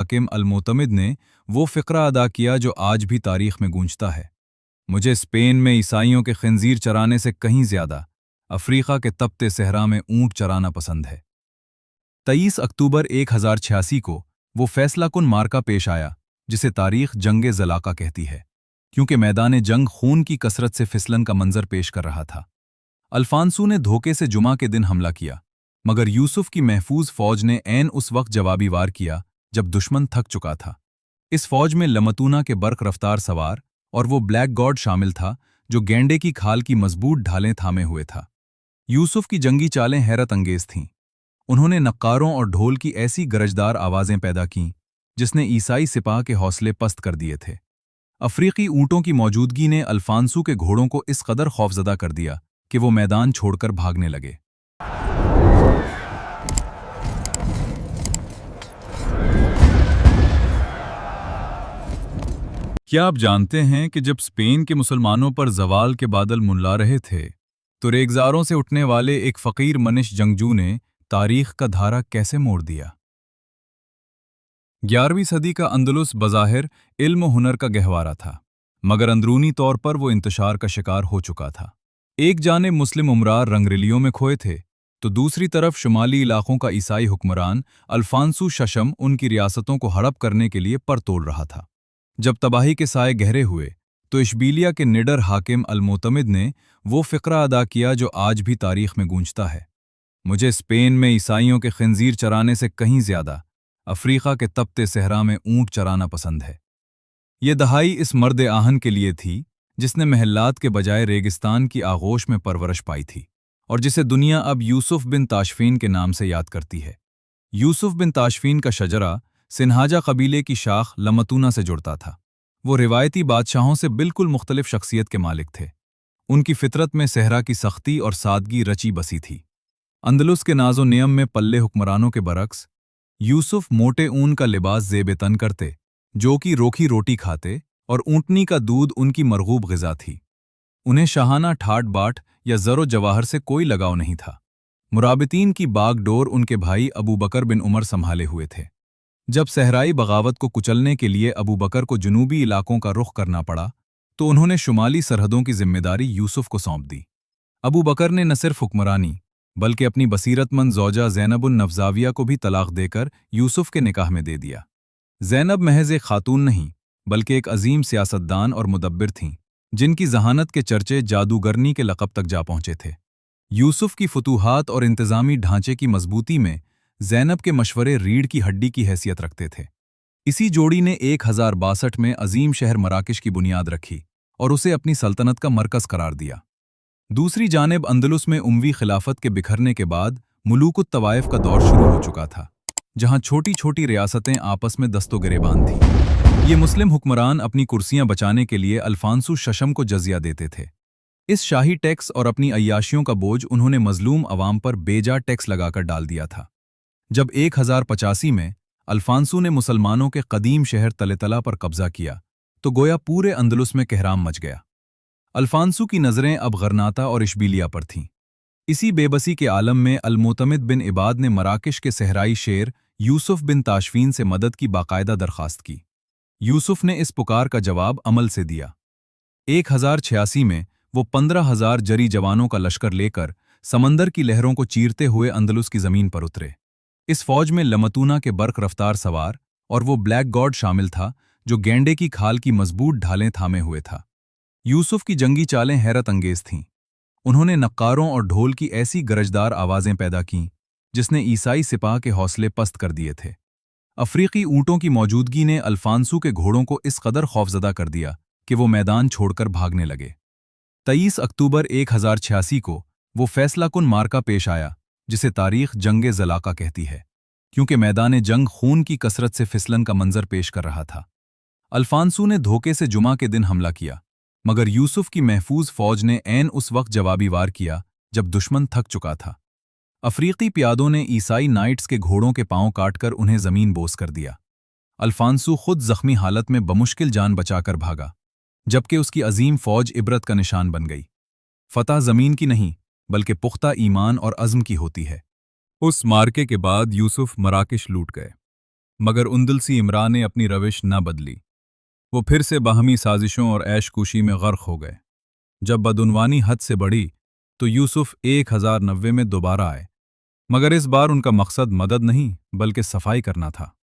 हाकिम अल-मोतमिद ने वो फ़िक्रा अदा किया जो आज भी तारीख़ में गूंजता है। मुझे स्पेन में ईसाइयों के खंजीर चराने से कहीं ज़्यादा अफ्रीका के तपते सहरा में ऊँट चराना पसंद है। 23 अक्टूबर 1086 को वो फैसलाकुन मार्का पेश आया जिसे तारीख़ जंग ज़लाक़ा कहती है, क्योंकि मैदान जंग खून की कसरत से फिसलन का मंजर पेश कर रहा था। अल्फांसू ने धोखे से जुमा के दिन हमला किया, मगर यूसुफ की महफूज फौज ने ऐन उस वक्त जवाबी वार किया जब दुश्मन थक चुका था। इस फौज में लमतूना के बर्क रफ्तार सवार और वो ब्लैक गॉड शामिल था जो गेंडे की खाल की मजबूत ढालें थामे हुए था। यूसुफ की जंगी चालें हैरत अंगेज थीं। उन्होंने नक्कारों और ढोल की ऐसी गरजदार आवाजें पैदा कीं जिसने ईसाई सिपाह के हौसले पस्त कर दिए थे। अफ्रीकी ऊँटों की मौजूदगी ने अल्फांसू के घोड़ों को इस कदर खौफजदा कर दिया कि वो मैदान छोड़कर भागने लगे। क्या आप जानते हैं कि जब स्पेन के मुसलमानों पर ज़वाल के बादल मुंडला रहे थे, तो रेगज़ारों से उठने वाले एक फ़कीर मनिश जंगजू ने तारीख़ का धारा कैसे मोड़ दिया? 11वीं सदी का अंदलुस बज़ाहिर इल्म हुनर का गहवारा था, मगर अंदरूनी तौर पर वो इंतशार का शिकार हो चुका था। एक जानिब मुस्लिम उमरार रंगरेलियों में खोए थे, तो दूसरी तरफ शुमाली इलाकों का ईसाई हुक्मरान अल्फांसू शशम उनकी रियासतों को हड़प करने के लिए पर तोड़ रहा था। जब तबाही के साए गहरे हुए, तो इशबीलिया के निडर हाकिम अल-मोतमिद ने वो फ़िक्रा अदा किया जो आज भी तारीख़ में गूंजता है। मुझे स्पेन में ईसाइयों के खंजीर चराने से कहीं ज़्यादा अफ्रीका के तपते सहरा में ऊँट चराना पसंद है। ये दहाई इस मर्द आहन के लिए थी जिसने महल्लात के बजाय रेगिस्तान की आगोश में परवरिश पाई थी, और जिसे दुनिया अब यूसुफ बिन ताशफीन के नाम से याद करती है। यूसुफ बिन ताशफीन का शजरा सिन्हाजा कबीले की शाख लमतूना से जुड़ता था। वो रिवायती बादशाहों से बिल्कुल मुख्तलिफ शख्सियत के मालिक थे। उनकी फितरत में सहरा की सख्ती और सादगी रची बसी थी। अंदलुस के नाजो नियम में पल्ले हुक्मरानों के बरक्स, यूसुफ मोटे ऊन का लिबास ज़ेब तन करते, जो कि रोखी रोटी खाते, और ऊँटनी का दूध उनकी मरगूब ग़िज़ा थी। उन्हें शाहाना ठाट बाट या ज़रो जवाहर से कोई लगाव नहीं था। मुराबितीन की बागडोर उनके भाई अबू बकर बिन उमर संभाले हुए थे। जब सहराई बगावत को कुचलने के लिए अबू बकर को जनूबी इलाकों का रुख करना पड़ा, तो उन्होंने शुमाली सरहदों की जिम्मेदारी यूसुफ को सौंप दी। अबू बकर ने न सिर्फ हुक्मरानी, बल्कि अपनी बसीरतमंद ज़ौजा ज़ैनबुन नफ़ज़ाविया को भी तलाक देकर यूसुफ के निकाह में दे दिया। ज़ैनब महज एक खातून नहीं, बल्कि एक अजीम सियासतदान और मुदब्बिर थीं, जिनकी जहानत के चर्चे जादूगरनी के लक़ब तक जा पहुँचे थे। यूसुफ की फतूहात और इंतज़ामी ढांचे की मजबूती में ज़ैनब के मशवरे रीढ़ की हड्डी की हैसियत रखते थे। इसी जोड़ी ने 1062 में अजीम शहर मराकिश की बुनियाद रखी और उसे अपनी सल्तनत का मरकज़ करार दिया। दूसरी जानिब अंदलुस में उमवी खिलाफत के बिखरने के बाद मुलूकुत तवाइफ का दौर शुरू हो चुका था, जहां छोटी छोटी रियासतें आपस में दस्तोगिरेबान थीं। ये मुस्लिम हुक्मरान अपनी कुर्सियां बचाने के लिए अल्फांसू शशम को जजिया देते थे। इस शाही टैक्स और अपनी अय्याशियों का बोझ उन्होंने मजलूम अवाम पर बेजा टैक्स लगाकर डाल दिया था। जब 1085 में अल्फांसू ने मुसलमानों के कदीम शहर तलेतला पर कब्जा किया, तो गोया पूरे अंदलुस में कहराम मच गया। अल्फांसू की नज़रें अब गरनाता और इशबीलिया पर थीं। इसी बेबसी के आलम में अल-मोतमिद बिन इबाद ने मराकिश के सहराई शेर यूसुफ बिन ताशफीन से मदद की बाकायदा दरख्वास्त की। यूसुफ ने इस पुकार का जवाब अमल से दिया। 1086 में वो 15,000 जरी जवानों का लश्कर लेकर समंदर की लहरों को चीरते हुए अंदलुस की ज़मीन पर उतरे। इस फौज में लमतूना के बर्क रफ्तार सवार और वो ब्लैक गॉड शामिल था जो गेंडे की खाल की मजबूत ढालें थामे हुए था। यूसुफ की जंगी चालें हैरत अंगेज थीं। उन्होंने नक्कारों और ढोल की ऐसी गरजदार आवाजें पैदा कीं जिसने ईसाई सिपाह के हौसले पस्त कर दिए थे। अफ्रीकी ऊँटों की मौजूदगी ने अल्फांसू के घोड़ों को इस कदर खौफजदा कर दिया कि वो मैदान छोड़कर भागने लगे। 23 अक्टूबर 1086 को वो फैसलाकुन मार्का पेश आया जिसे तारीख़ जंग ज़लाक़ा कहती है, क्योंकि मैदान जंग खून की कसरत से फिसलन का मंजर पेश कर रहा था। अल्फांसू ने धोखे से जुमा के दिन हमला किया, मगर यूसुफ की महफूज फौज ने ऐन उस वक्त जवाबी वार किया जब दुश्मन थक चुका था। अफ्रीकी प्यादों ने ईसाई नाइट्स के घोड़ों के पांव काटकर उन्हें जमीन बोस कर दिया। अल्फांसू खुद जख्मी हालत में बमुश्किल जान बचाकर भागा, जबकि उसकी अजीम फौज इबरत का निशान बन गई। फतह जमीन की नहीं, बल्कि पुख्ता ईमान और अज़्म की होती है। उस मार्के के बाद यूसुफ मराकिश लूट गए। मगर उंदलसी इमरा ने अपनी रविश न बदली। वो फिर से बाहमी साजिशों और ऐश-कुशी में गर्क हो गए। जब बदउनवानी हद से बढ़ी तो यूसुफ 1090 में दोबारा आए, मगर इस बार उनका मकसद मदद नहीं बल्कि सफाई करना था।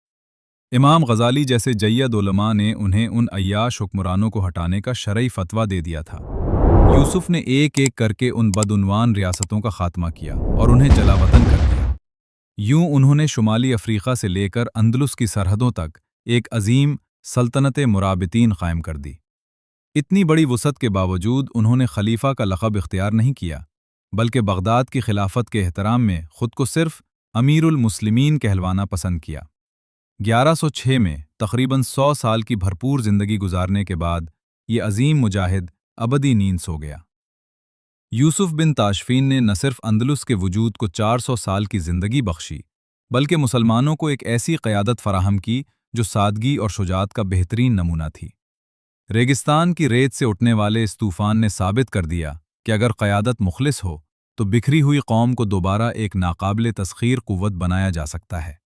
इमाम गजाली जैसे जय्यद उलमा ने उन्हें उन अय्याश हुक्मरानों को हटाने का शरई फतवा दे दिया था। यूसुफ ने एक एक करके उन बदउनवान रियासतों का खात्मा किया और उन्हें जलावतन कर दिया। यूं उन्होंने शुमाली अफ्रीका से लेकर अंदलुस की सरहदों तक एक अजीम सल्तनत मुराबितीन कायम कर दी। इतनी बड़ी वुसअत के बावजूद उन्होंने खलीफा का लक़ब इख्तियार नहीं किया, बल्कि बगदाद की खिलाफत के एहतराम में खुद को सिर्फ अमीरुल मुस्लिमीन कहलवाना पसंद किया। 1106 में तकरीबन 100 साल की भरपूर जिंदगी गुजारने के बाद ये अजीम मुजाहिद अबदी नींद सो गया। यूसुफ बिन ताशफीन ने न सिर्फ अंदलुस के वजूद को 400 साल की जिंदगी बख्शी, बल्कि मुसलमानों को एक ऐसी क़यादत फराहम की जो सादगी और शुजात का बेहतरीन नमूना थी। रेगिस्तान की रेत से उठने वाले इस तूफान ने साबित कर दिया कि अगर क़यादत मुखलिस हो तो बिखरी हुई कौम को दोबारा एक नाकाबिले तस्खीर कुव्वत बनाया जा सकता है।